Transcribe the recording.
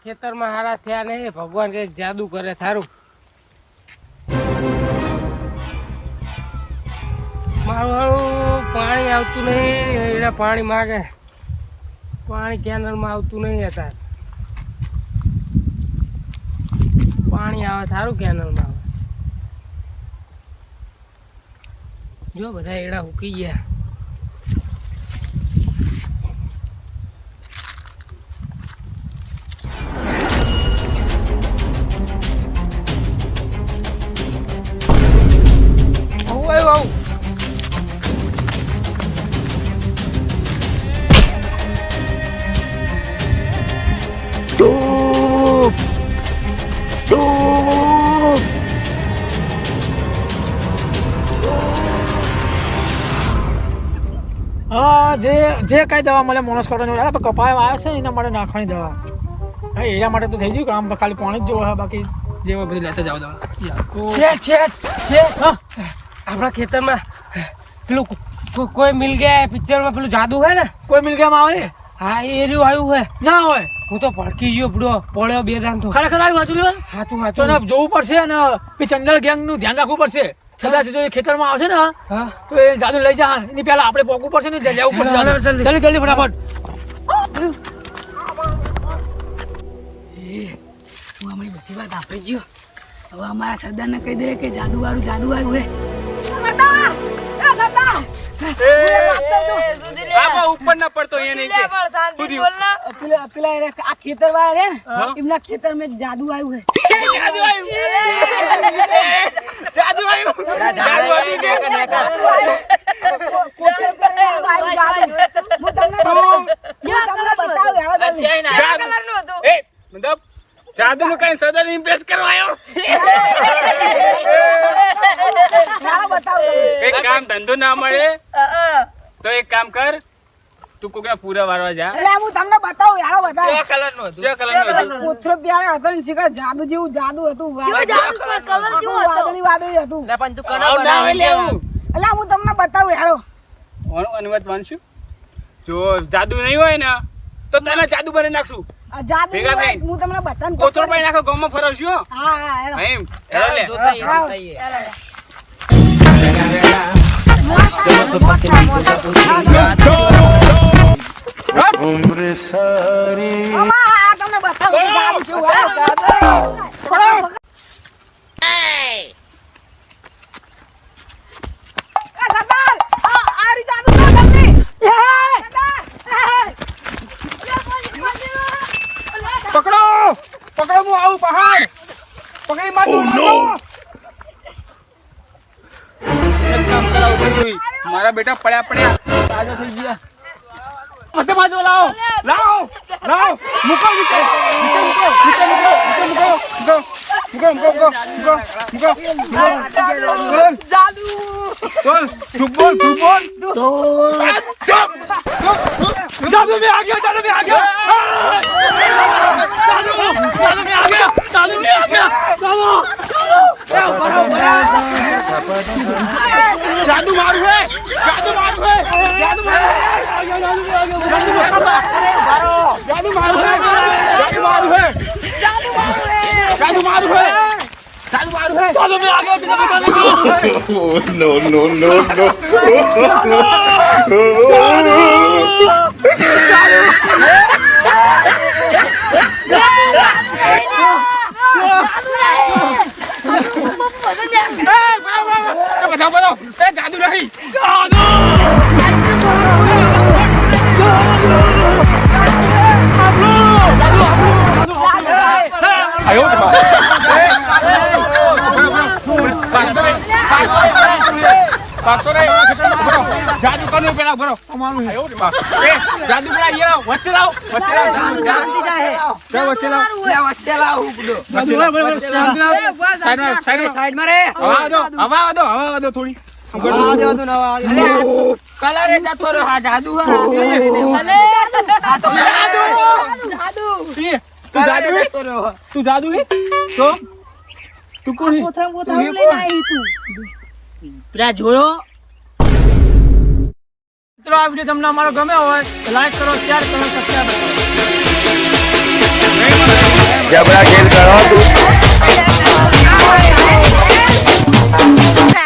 ખેતરમાં હારા થયા નહીં, ભગવાન કઈક જાદુ કરે થારું. મારું પાણી આવતું નહીં, એના પાણી માગે, પાણી કેનલમાં આવતું નહીં. અત્યારે પાણી આવે થારું કેનલમાં આવે. જો બધા એડા હુકી ગયા. જે કઈ દવા મળે માણસ કરવાની કપાય આવે છે એના માટે નાખવાની દવા. હા એના માટે તો થઈ ગયું કામ, ખાલી પાણી જ જોવો છે, બાકી જે બધી લેતા જાવ દવા. આપણા ખેતરમાં પેલું કોઈ મિલ ગયા પિક્ચરમાં પેલું જાદુ હે ને, કોઈ મિલ ગયા આવે. હા એ રહ્યું આવ્યું હે ના હોય. હું તો ભડકી ગયો પડ્યો, પડ્યો બે દાન તો. ખરેખર આવ્યું વાંચું હાચું જોવું પડશે અને ચંદળ ગેંગ નું ધ્યાન રાખવું પડશે. કદાચ જો એ ખેતરમાં આવશે ને તો એ જાદુ લઈ જા, એની પહેલા આપણે પોકવું પડશે ને લેવું પડશે. જલ્દી જલ્દી ફટાફટ. હું અમારી બધી વાત આપી ગયો. હવે અમારા સરદારને કહી દે કે જાદુ આવ્યું હે. ઉપર ના પડતો પેલા આ ખેતર વાળા રે ને એમના ખેતર में જાદુ આવ્યું હે. જાદુ નું કઈ સદા ઇમ્પ્રેસ કરવાયો. એક કામ ધંધો ના મળે તો એક કામ કર, તું કોકના પૂરા વારવા જા. હું તમને બતાવું યાર, બતાવું. કયા કલર નું હતું? કોથરો પ્યારે હતો ને, શીખર જાદુ જેવું જાદુ હતું. વાદળી હતું. પણ તું કરાવ ના લેવું. એટલે હું તમને બતાવું યાર. અનુવાદ માનશું. જો જાદુ નહીં હોય ને તો તને જાદુ બની નાખશું. જાદુ ભેગા થઈને. હું તમને બતાવું. કોથરો પાઈ નાખો, ગામમાં ફરવશું. હા એમ લે. उम्र सारी તમને બતાવું જાદુ છે. પકડો પકડો, હું આવું પહાડ પકડી મારું. કામ કરાવું બધું. મારા બેટા પડ્યા તાજા થઈ ગયા. મતે માજો લાવો મૂકો નીચે જાદુ બોલ जादू में आ गया जादू में आ गया जादू मारू है चलो मैं आ गया no बताओ जादू नहीं जादू करने पेड़ा भरो जादू पेड़ा ये लाओ वच्चे लाओ जानती जाए वच्चे लाओ साइड में रे हवा दो थोड़ी कलर है जातो रे हां जादू है तू जादू है तो तू कौन है कोथरा लेने आई तू પેલા જોયો. મિત્રો આ વિડીયો તમને અમારો ગમ્યો હોય તો લાઈક કરો, શેર કરો, સબસ્ક્રાઇબ કરો. જબરા ખેલ કરો તું